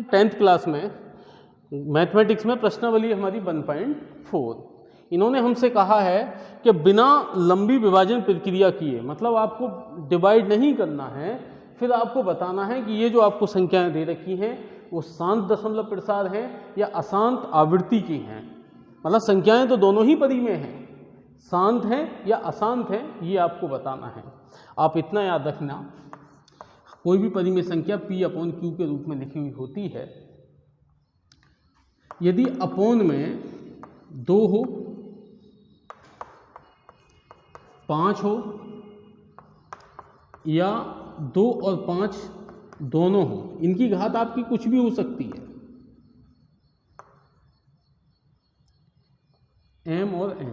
10th class में mathematics में प्रश्नावली हमारी 1.4। इन्होंने हमसे कहा है कि बिना लंबी विभाजन प्रक्रिया किए, मतलब आपको डिवाइड नहीं करना है, फिर आपको बताना है कि ये जो आपको संख्याएं दे रखी हैं वो शांत दशमलव प्रसार हैं या अशांत आवृत्ति की हैं। मतलब संख्याएं तो दोनों ही परी में हैं, शांत हैं या अशांत हैं, ये आपको बताना है। आप इतना याद रखना, कोई भी परी में संख्या P/Q के रूप में लिखी हुई होती है, यदि अपोन में 2 हो, 5 हो या 2 और 5 दोनों हो, इनकी घात आपकी कुछ भी हो सकती है, m और n।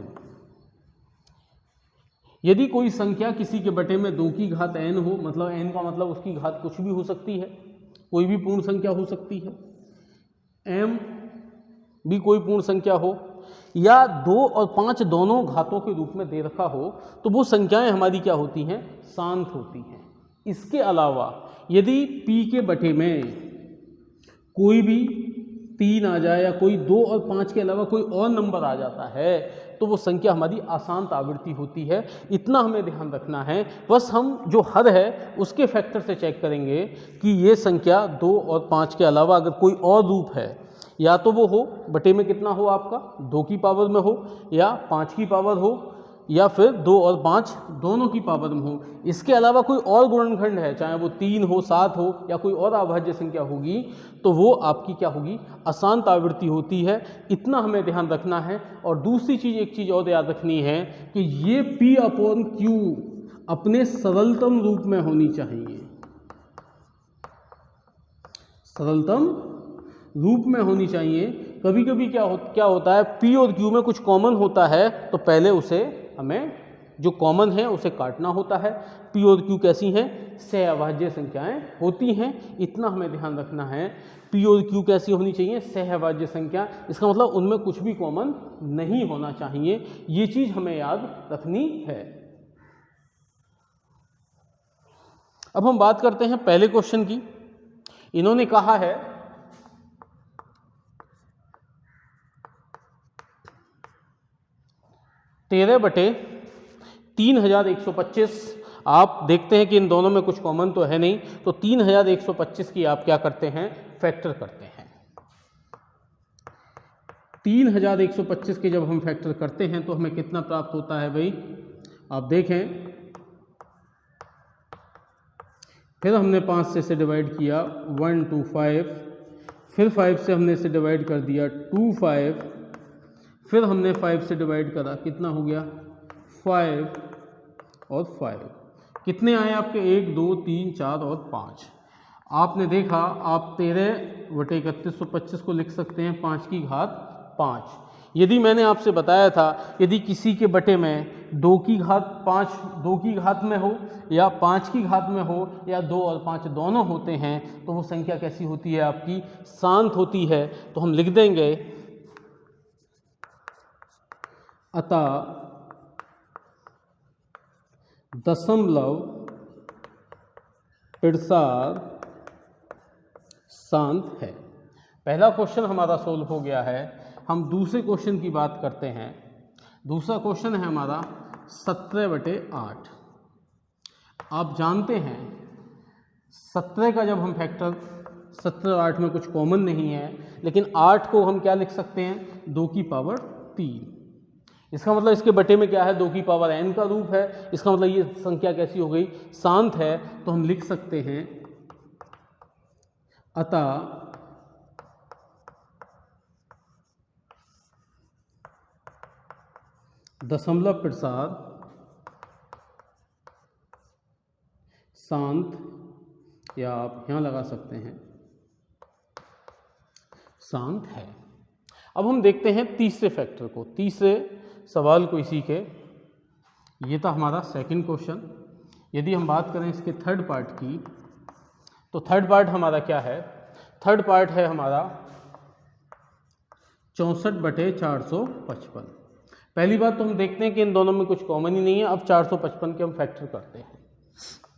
यदि कोई संख्या किसी के बटे में 2 की घात n हो, मतलब n का मतलब उसकी घात कुछ भी हो सकती है, कोई भी पूर्ण संख्या हो सकती है, m भी कोई पूर्ण संख्या हो, या 2 और 5 दोनों घातों के रूप में दे रखा हो, तो वो संख्याएं हमारी क्या होती हैं, शांत होती हैं। इसके अलावा यदि p के बटे में कोई भी 3 आ जाए या कोई 2 और 5 के अलावा कोई और नंबर आ जाता है, तो वो संख्या हमारी अशांत आवृत्ति होती है। इतना हमें ध्यान रखना है। बस हम जो हद है उसके फैक्टर से चेक करेंगे कि ये संख्या 2 और 5 के अलावा अगर कोई और रूप है, या तो वो हो बटे में कितना हो आपका 2 की पावर में हो, या 5 की पावर हो, या फिर 2 और 5 दोनों की पावर में हो। इसके अलावा कोई और गुणनखंड है, चाहे वो 3 हो, 7 हो, या कोई और अभाज्य संख्या होगी, तो वो आपकी क्या होगी, अशांत आवृत्ति होती है। इतना हमें ध्यान रखना है। और दूसरी चीज़, एक चीज़ और याद रखनी है कि ये P/Q अपने सरलतम रूप में होनी चाहिए, सरलतम रूप में होनी चाहिए। कभी कभी क्या होता है, P और Q में कुछ कॉमन होता है, तो पहले उसे हमें जो कॉमन है उसे काटना होता है। P और Q कैसी हैं, सहअभाज्य संख्याएं होती हैं। इतना हमें ध्यान रखना है। P और Q कैसी होनी चाहिए, सहअभाज्य संख्या। इसका मतलब उनमें कुछ भी कॉमन नहीं होना चाहिए। ये चीज़ हमें याद रखनी है। अब हम बात करते हैं पहले क्वेश्चन की। इन्होंने कहा है 13/3125। आप देखते हैं कि इन दोनों में कुछ कॉमन तो है नहीं, तो 3125 की आप क्या करते हैं, फैक्टर करते हैं। 3125 के जब हम फैक्टर करते हैं तो हमें कितना प्राप्त होता है भाई, आप देखें। फिर हमने 5 से इसे डिवाइड किया 1 2 5, फिर 5 से हमने इसे डिवाइड कर दिया 2 5, फिर हमने 5 से डिवाइड करा, कितना हो गया 5 और 5। कितने आए आपके, 1 2 3 4 और 5। आपने देखा, आप 13/3125 को लिख सकते हैं 5 की घात 5। यदि मैंने आपसे बताया था, यदि किसी के बटे में 2 की घात 5 2 की घात में हो, या 5 की घात में हो, या 2 और 5 दोनों होते हैं, तो वो संख्या कैसी होती है, आपकी शांत होती है। तो हम लिख देंगे, अतः दशमलव प्रसार शांत है। पहला क्वेश्चन हमारा सोल्व हो गया है। हम दूसरे क्वेश्चन की बात करते हैं। दूसरा क्वेश्चन है हमारा 17/8। आप जानते हैं 17 का जब हम फैक्टर, 17 और 8 में कुछ कॉमन नहीं है, लेकिन 8 को हम क्या लिख सकते हैं, 2 की पावर 3। इसका मतलब इसके बटे में क्या है, 2 की पावर n का रूप है। इसका मतलब ये संख्या कैसी हो गई, शांत है। तो हम लिख सकते हैं, अतः दशमलव प्रसार शांत, या आप यहां लगा सकते हैं शांत है। अब हम देखते हैं तीसरे फैक्टर को, तीसरे सवाल को इसी के। ये था हमारा सेकंड क्वेश्चन। यदि हम बात करें इसके थर्ड पार्ट की, तो थर्ड पार्ट हमारा क्या है, थर्ड पार्ट है हमारा 64/455। पहली बात तो हम देखते हैं कि इन दोनों में कुछ कॉमन ही नहीं है। अब 455 के हम फैक्टर करते हैं।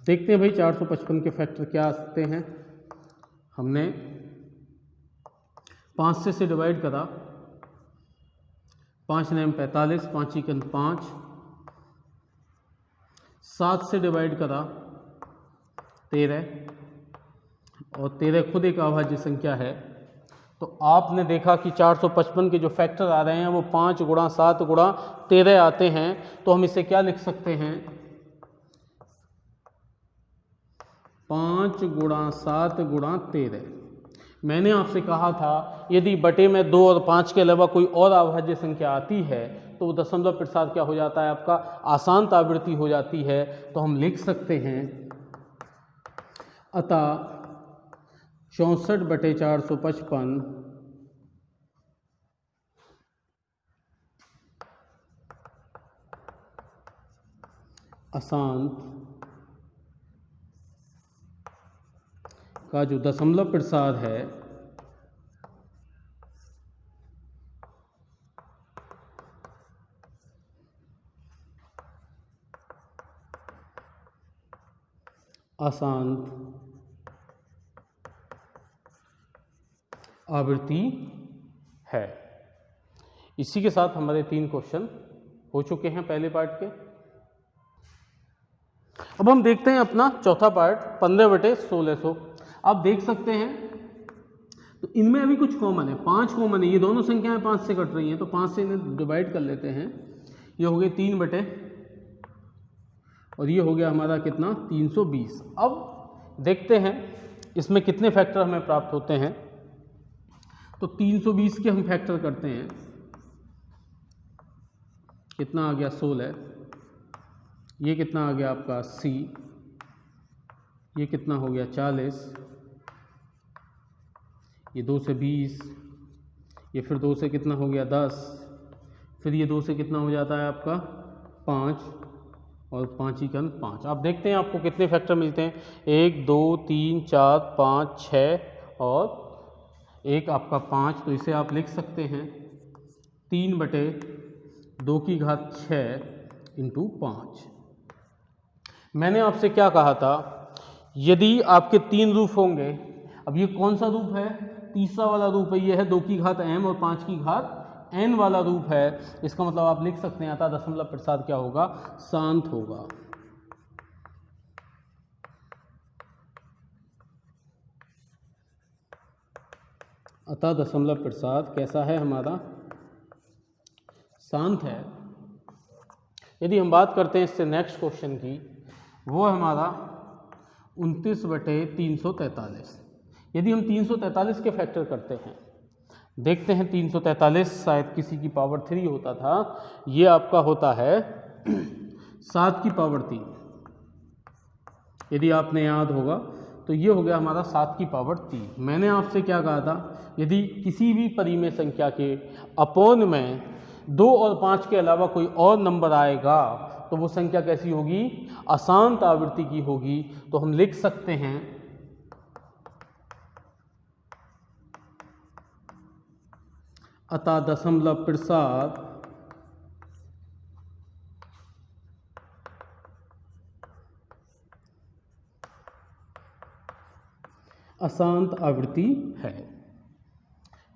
देखते हैं भाई 455 के फैक्टर क्या आते हैं। हमने 5 से डिवाइड करा, 5 9 45, 5 एकम 5, 7 से डिवाइड करा 13, और 13 खुद एक अभाज्य संख्या है। तो आपने देखा कि 455 के जो फैक्टर आ रहे हैं वो 5 गुणा 7 गुणा 13 आते हैं। तो हम इसे क्या लिख सकते हैं, 5 गुणा 7 गुणा 13। मैंने आपसे कहा था यदि बटे में 2 और 5 के अलावा कोई और अभाज्य संख्या आती है तो वो दशमलव प्रसाद क्या हो जाता है, आपका आसान आवृत्ति हो जाती है। तो हम लिख सकते हैं अतः 64/455 अशांत का जो दशमलव प्रसाद है अशांत आवृत्ति है। इसी के साथ हमारे 3 क्वेश्चन हो चुके हैं पहले पार्ट के। अब हम देखते हैं अपना चौथा पार्ट 15/1600। आप देख सकते हैं तो इनमें अभी कुछ कॉमन है, 5 कॉमन है, ये दोनों संख्याएं 5 से कट रही हैं तो 5 से इन्हें डिवाइड कर लेते हैं। ये हो गए 3 बटे और ये हो गया हमारा कितना 320। अब देखते हैं इसमें कितने फैक्टर हमें प्राप्त होते हैं। तो 320 के हम फैक्टर करते हैं, कितना आ गया 16, ये कितना आ गया आपका 80, ये कितना हो गया 40, ये 2 से 20, ये फिर 2 से कितना हो गया 10, फिर ये 2 से कितना हो जाता है आपका 5 और 5 एकम 5। आप देखते हैं आपको कितने फैक्टर मिलते हैं, 1 2 3 4 5 6 और एक आपका 5। तो इसे आप लिख सकते हैं 3/2 की घात 6 इंटू 5। मैंने आपसे क्या कहा था, यदि आपके 3 रूप होंगे, अब ये कौन सा रूप है, तीसरा वाला रूप है, ये है 2 की घात m और 5 की घात n वाला रूप है। इसका मतलब आप लिख सकते हैं अतः दशमलव प्रसाद क्या होगा, शांत होगा। अतः दशमलव प्रसाद कैसा है हमारा, शांत है। यदि हम बात करते हैं इससे नेक्स्ट क्वेश्चन की, वो है हमारा 29/343। यदि हम 343 के फैक्टर करते हैं, देखते हैं 343 शायद किसी की पावर 3 होता था, ये आपका होता है 7 की पावर 3। यदि आपने याद होगा तो ये हो गया हमारा 7 की पावर 3। मैंने आपसे क्या कहा था, यदि किसी भी परिमेय संख्या के अपोन में 2 और 5 के अलावा कोई और नंबर आएगा तो वो संख्या कैसी होगी, अशांत आवृत्ति की होगी। तो हम लिख सकते हैं अतः दशमलव प्रसाद अशांत आवृत्ति है।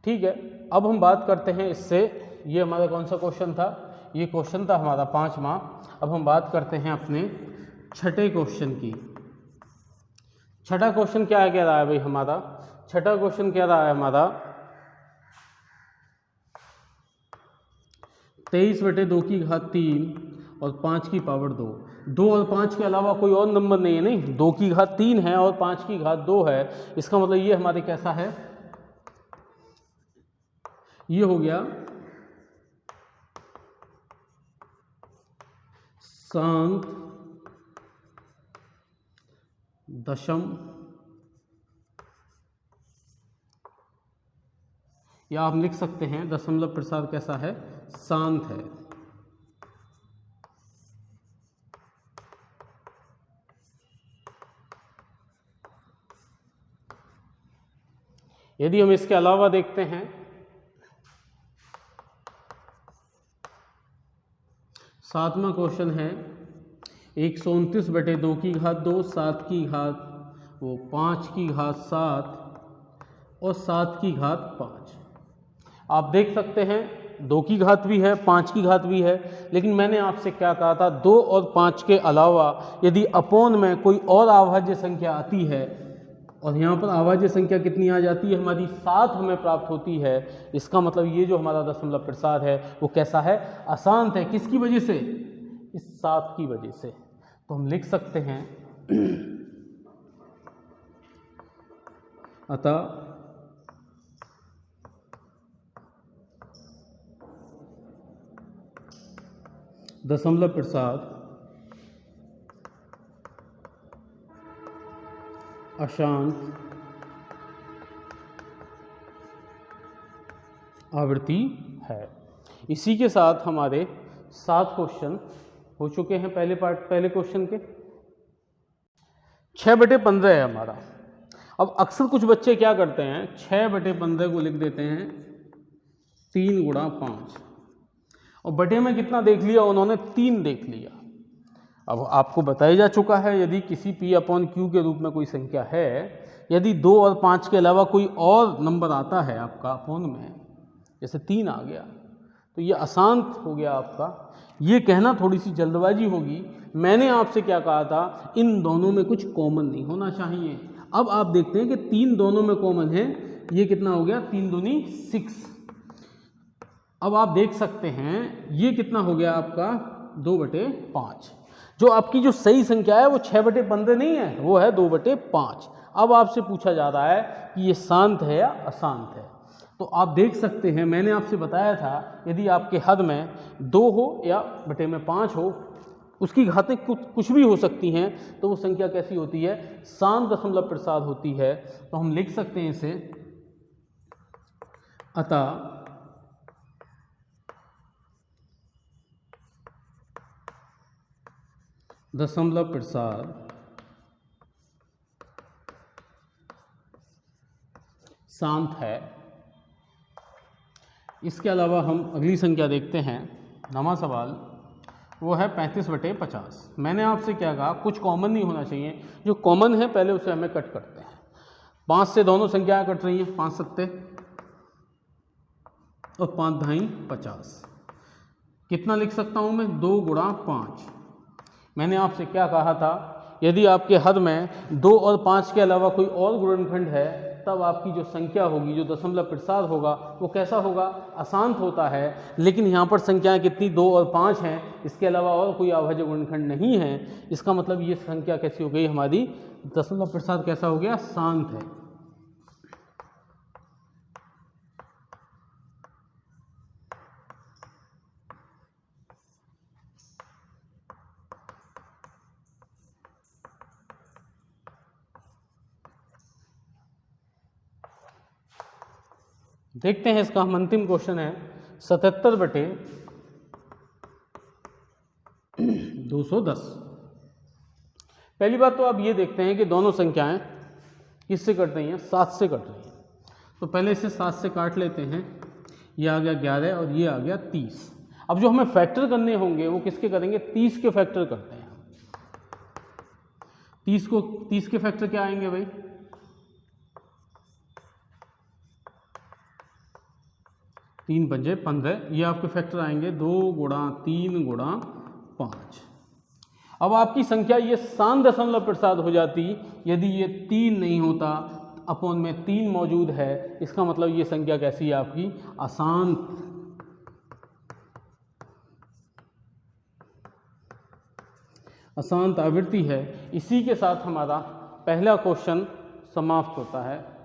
ठीक है, अब हम बात करते हैं इससे, ये हमारा कौन सा क्वेश्चन था, ये क्वेश्चन था हमारा 5वां। अब हम बात करते हैं अपने छठे क्वेश्चन की। छठा क्वेश्चन क्या कह रहा है भाई हमारा, छठा क्वेश्चन कह रहा है हमारा 23/2 की घात 3 और 5 की पावर 2। 2 और 5 के अलावा कोई और नंबर नहीं है, नहीं, 2 की घात 3 है और 5 की घात 2 है। इसका मतलब ये हमारे कैसा है, ये हो गया शांत दशम, या आप लिख सकते हैं दशमलव प्रसाद कैसा है, शांत है। यदि हम इसके अलावा देखते हैं, सातवां क्वेश्चन है 129/2 की घात 2, 7 की घात 5 की घात 7 और 7 की घात 5। आप देख सकते हैं 2 की घात भी है, 5 की घात भी है, लेकिन मैंने आपसे क्या कहा था, 2 और 5 के अलावा यदि अपोन में कोई और अभाज्य संख्या आती है, और यहाँ पर अभाज्य संख्या कितनी आ जाती है हमारी, 7 हमें प्राप्त होती है। इसका मतलब ये जो हमारा दशमलव प्रसाद है वो कैसा है, अशांत है। किसकी वजह से, इस 7 की वजह से। तो हम लिख सकते हैं अतः दशमलव प्रसाद अशांत आवृत्ति है। इसी के साथ हमारे 7 क्वेश्चन हो चुके हैं पहले क्वेश्चन के। 6/15 है हमारा। अब अक्सर कुछ बच्चे क्या करते हैं, 6/15 को लिख देते हैं 3 × 5, और बटे में कितना देख लिया उन्होंने, 3 देख लिया। अब आपको बताया जा चुका है यदि किसी P/Q के रूप में कोई संख्या है, यदि 2 और 5 के अलावा कोई और नंबर आता है आपका अपोन में, जैसे 3 आ गया, तो ये अशांत हो गया आपका। ये कहना थोड़ी सी जल्दबाजी होगी। मैंने आपसे क्या कहा था, इन दोनों में कुछ कॉमन नहीं होना चाहिए। अब आप देखते हैं कि 3 दोनों में कॉमन है। ये कितना हो गया, 3 दूनी 6। अब आप देख सकते हैं ये कितना हो गया आपका, 2/5। जो आपकी जो सही संख्या है वो 6/15 नहीं है, वो है 2/5। अब आपसे पूछा जा रहा है कि ये शांत है या अशांत है। तो आप देख सकते हैं मैंने आपसे बताया था यदि आपके हद में 2 हो या बटे में 5 हो, उसकी घातें कुछ भी हो सकती हैं, तो वो संख्या कैसी होती है, शांत दशमलव प्रसाद होती है। तो हम लिख सकते हैं इसे, अतः दशमलव प्रसाद शांत है। इसके अलावा हम अगली संख्या देखते हैं, नवा सवाल, वो है 35/50। मैंने आपसे क्या कहा, कुछ कॉमन नहीं होना चाहिए। जो कॉमन है पहले उसे हमें कट करते हैं। 5 से दोनों संख्याएं कट रही हैं, 5 सत्ते और 5 ढाई 50। कितना लिख सकता हूं मैं, 2 × 5। मैंने आपसे क्या कहा था, यदि आपके हद में 2 और 5 के अलावा कोई और गुणनखंड है, तब आपकी जो संख्या होगी, जो दशमलव प्रसाद होगा, वो कैसा होगा, अशांत होता है। लेकिन यहाँ पर संख्याएं कितनी, 2 और 5 हैं, इसके अलावा और कोई अभाज्य गुणनखंड नहीं है। इसका मतलब ये संख्या कैसी हो गई हमारी, दशमलव प्रसाद कैसा हो गया, शांत है। देखते हैं इसका हम अंतिम क्वेश्चन है 77/210। पहली बात तो आप ये देखते हैं कि दोनों संख्याएं किससे कट रही हैं, 7 से कट रही हैं। तो पहले इसे 7 से काट लेते हैं। ये आ गया 11 और ये आ गया 30। अब जो हमें फैक्टर करने होंगे वो किसके करेंगे, 30 के फैक्टर करते हैं। 30 के फैक्टर क्या आएंगे भाई, 3 पंजे 15। ये आपके फैक्टर आएंगे 2 × 3 × 5। अब आपकी संख्या ये शांत दशमलव प्रसाद हो जाती यदि ये 3 नहीं होता, अपोन में 3 मौजूद है। इसका मतलब ये संख्या कैसी है आपकी, अशांत। अशांत आवृत्ति है। इसी के साथ हमारा पहला क्वेश्चन समाप्त होता है।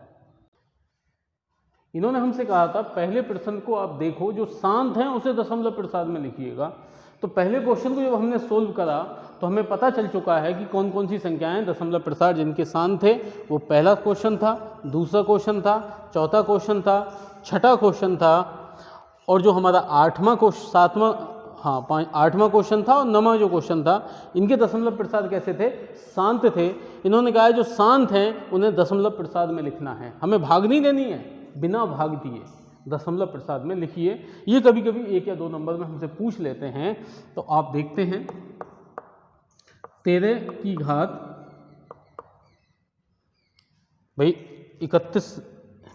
इन्होंने हमसे कहा था पहले प्रश्न को आप देखो, जो शांत हैं उसे दशमलव प्रसाद में लिखिएगा। तो पहले क्वेश्चन को जब हमने सोल्व करा तो हमें पता चल चुका है कि कौन कौन सी संख्याएं दशमलव प्रसाद जिनके शांत थे। वो पहला क्वेश्चन था, दूसरा क्वेश्चन था, चौथा क्वेश्चन था, छठा क्वेश्चन था, और जो हमारा आठवां क्वेश्चन था और 9वां जो क्वेश्चन था, इनके दशमलव प्रसाद कैसे थे, शांत थे। इन्होंने कहा जो शांत हैं उन्हें दशमलव प्रसाद में लिखना है, हमें भाग नहीं देनी है, बिना भाग दिए दशमलव प्रसाद में लिखिए। ये कभी कभी 1 या 2 नंबर में हमसे पूछ लेते हैं। तो आप देखते हैं 13 की घात भाई 31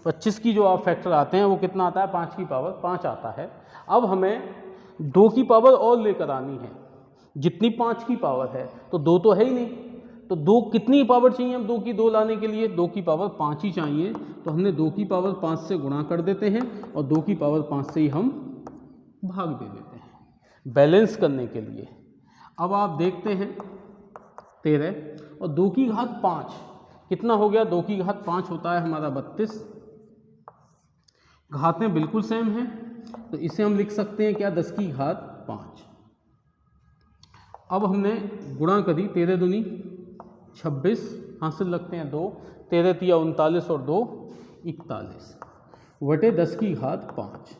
25 की जो आप फैक्टर आते हैं वो कितना आता है, 5 की पावर 5 आता है। अब हमें 2 की पावर और लेकर आनी है, जितनी 5 की पावर है, तो 2 तो है ही नहीं, तो 2 कितनी पावर चाहिए हम 2 की 2 लाने के लिए, 2 की पावर 5 ही चाहिए, तो हमने 2 की पावर 5 से गुणा कर देते हैं और 2 की पावर 5 से ही हम भाग दे देते हैं बैलेंस करने के लिए। अब आप देखते हैं 13 और 2 की घात 5 कितना हो गया, 2 की घात 5 होता है हमारा 32। घातें बिल्कुल सेम हैं, तो इसे हम लिख सकते हैं क्या, 10 की घात 5। अब हमने गुणा करी, 13 दूनी 26, हासिल रखते हैं 2, 13 तिया 39 और 2 41 बटे 10 की घात 5।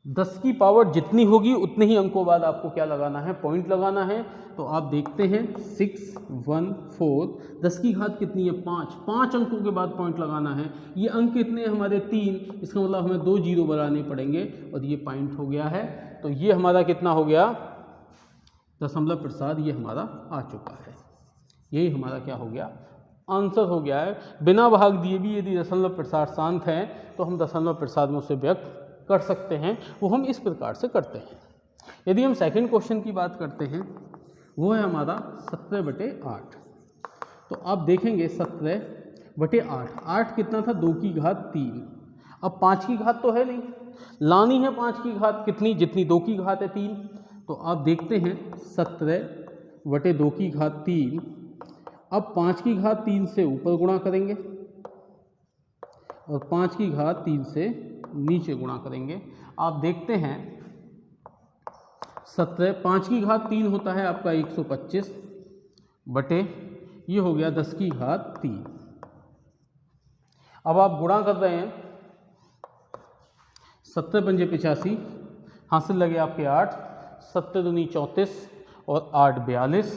10 की पावर जितनी होगी उतने ही अंकों बाद आपको क्या लगाना है, पॉइंट लगाना है। तो आप देखते हैं 6 1 4, 10 की घात कितनी है 5, 5 अंकों के बाद पॉइंट लगाना है। ये अंक कितने हैं हमारे 3, इसका मतलब हमें 2 जीरो बनाने पड़ेंगे और ये पॉइंट हो गया है। तो ये हमारा कितना हो गया, दशमलव प्रसाद, ये हमारा आ चुका है। यही हमारा क्या हो गया, आंसर हो गया है। बिना भाग दिए भी यदि दशमलव प्रसाद शांत है तो हम दशमलव प्रसाद में उसे व्यक्त कर सकते हैं, वो हम इस प्रकार से करते हैं। यदि हम सेकंड क्वेश्चन की बात करते हैं, वो है हमारा 17/8। तो आप देखेंगे 17/8, 8 कितना था, 2 की घात 3। अब 5 की घात तो है नहीं, लानी है 5 की घात कितनी, जितनी 2 की घात है 3। तो आप देखते हैं 17/2 की घात 3। अब 5 की घात 3 से ऊपर गुणा करेंगे और 5 की घात 3 से नीचे गुणा करेंगे। आप देखते हैं 17, 5 की घात 3 होता है आपका 125 बटे ये हो गया 10 की घात 3। अब आप गुणा कर रहे हैं, 17 पंजे 85, हासिल लगे आपके 8, 7 दूनी 34 और 8 42,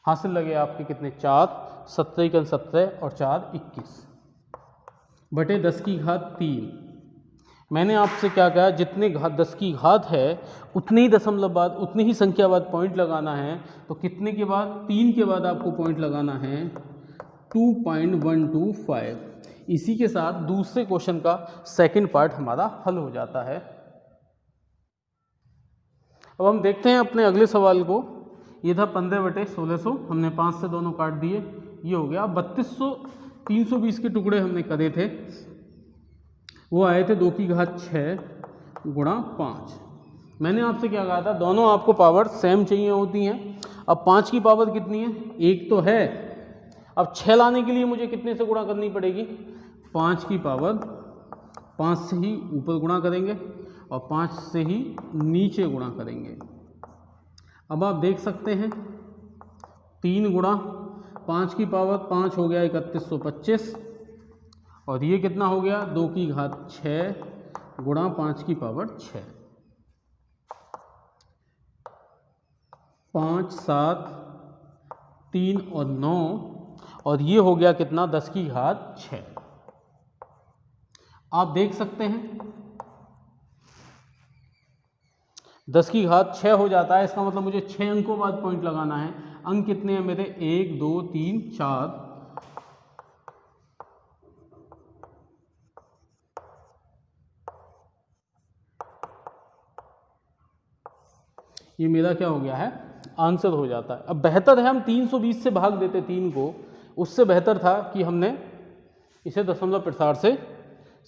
हासिल लगे आपके कितने 4, 17 एकन 17 और 4 21 बटे 10 की घात 3। मैंने आपसे क्या कहा, जितने घात 10 की घात है उतने ही दशमलव बाद, उतनी ही संख्या बाद पॉइंट लगाना है। तो कितने के बाद, 3 के बाद आपको पॉइंट लगाना है 2.125। इसी के साथ दूसरे क्वेश्चन का सेकंड पार्ट हमारा हल हो जाता है। अब हम देखते हैं अपने अगले सवाल को। ये था 15/1600, हमने 5 से दोनों काट दिए, ये हो गया 3200। 320 के टुकड़े हमने करे थे, वो आए थे 2 की घात 6 गुणा 5। मैंने आपसे क्या कहा था, दोनों आपको पावर सेम चाहिए होती हैं। अब 5 की पावर कितनी है, 1 तो है। अब 6 लाने के लिए मुझे कितने से गुणा करनी पड़ेगी, 5 की पावर 5 से ही ऊपर गुणा करेंगे और 5 से ही नीचे गुणा करेंगे। अब आप देख सकते हैं 3 गुणा 5 की पावर 5 हो गया 3125 और ये कितना हो गया 2 की घात 6 गुणा 5 की पावर 6। 5 7 3 और 9 और ये हो गया कितना 10 की घात 6। आप देख सकते हैं 10 की घात 6 हो जाता है, इसका मतलब मुझे 6 अंकों बाद पॉइंट लगाना है। अंक कितने हैं मेरे, 1 2 3 4। ये मेरा क्या हो गया है, आंसर हो जाता है। अब बेहतर है हम 320 से भाग देते 3 को, उससे बेहतर था कि हमने इसे दशमलव प्रसार से,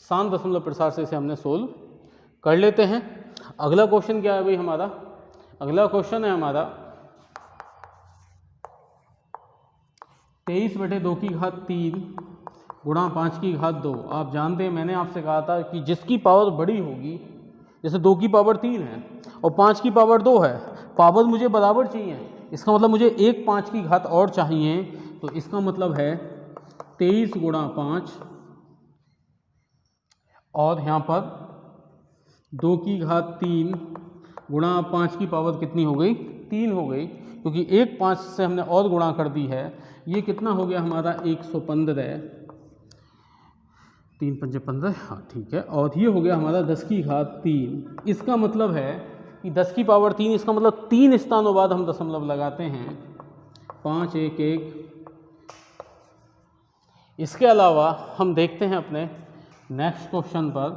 शांत दशमलव प्रसार से इसे हमने सोल्व कर लेते हैं। अगला क्वेश्चन क्या है भाई हमारा, अगला क्वेश्चन है हमारा 23/2 की घात 3 गुणा 5 की घात 2। आप जानते हैं मैंने आपसे कहा था कि जिसकी पावर बड़ी होगी, जैसे 2 की पावर 3 है और 5 की पावर 2 है, पावर मुझे बराबर चाहिए, इसका मतलब मुझे एक 5 की घात और चाहिए। तो इसका मतलब है 23 गुणा 5 और यहाँ पर 2 की घात 3 गुणा 5 की पावर कितनी हो गई, 3 हो गई, क्योंकि एक 5 से हमने और गुणा कर दी है। ये कितना हो गया हमारा 115, 3 पंजे 15, हाँ ठीक है। और ये हो गया हमारा 10 की घात 3। इसका मतलब है कि 10 की पावर 3, इसका मतलब 3 स्थानों बाद हम दशमलव लगाते हैं। 5 1 1, इसके अलावा हम देखते हैं अपने नेक्स्ट क्वेश्चन पर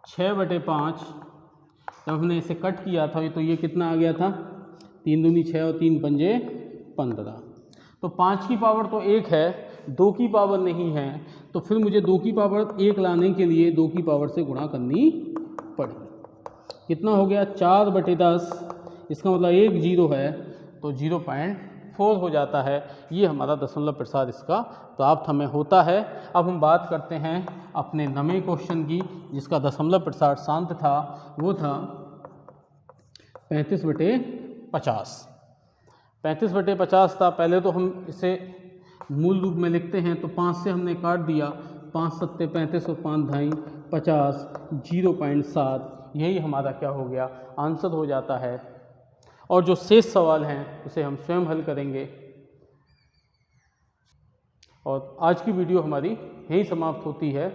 6/5 जब हमने इसे कट किया था तो ये कितना आ गया था, 3 दूनी 6 और 3 पंजे 15। तो 5 की पावर तो 1 है, 2 की पावर नहीं है, तो फिर मुझे 2 की पावर 1 लाने के लिए 2 की पावर से गुणा करनी पड़ेगी। कितना हो गया 4/10, इसका मतलब 1 0 है तो 0.4 हो जाता है। ये हमारा दशमलव प्रसाद इसका प्राप्त हमें होता है। अब हम बात करते हैं अपने नवे क्वेश्चन की, जिसका दशमलव प्रसाद शांत था, वो था 35/50। 35/50 था। पहले तो हम इसे मूल रूप में लिखते हैं, तो 5 से हमने काट दिया, 5 सत्ते 35 और 5 ढाई 50, 0.7, यही हमारा क्या हो गया, आंसर हो जाता है। और जो शेष सवाल हैं उसे हम स्वयं हल करेंगे। और आज की वीडियो हमारी यहीं समाप्त होती है।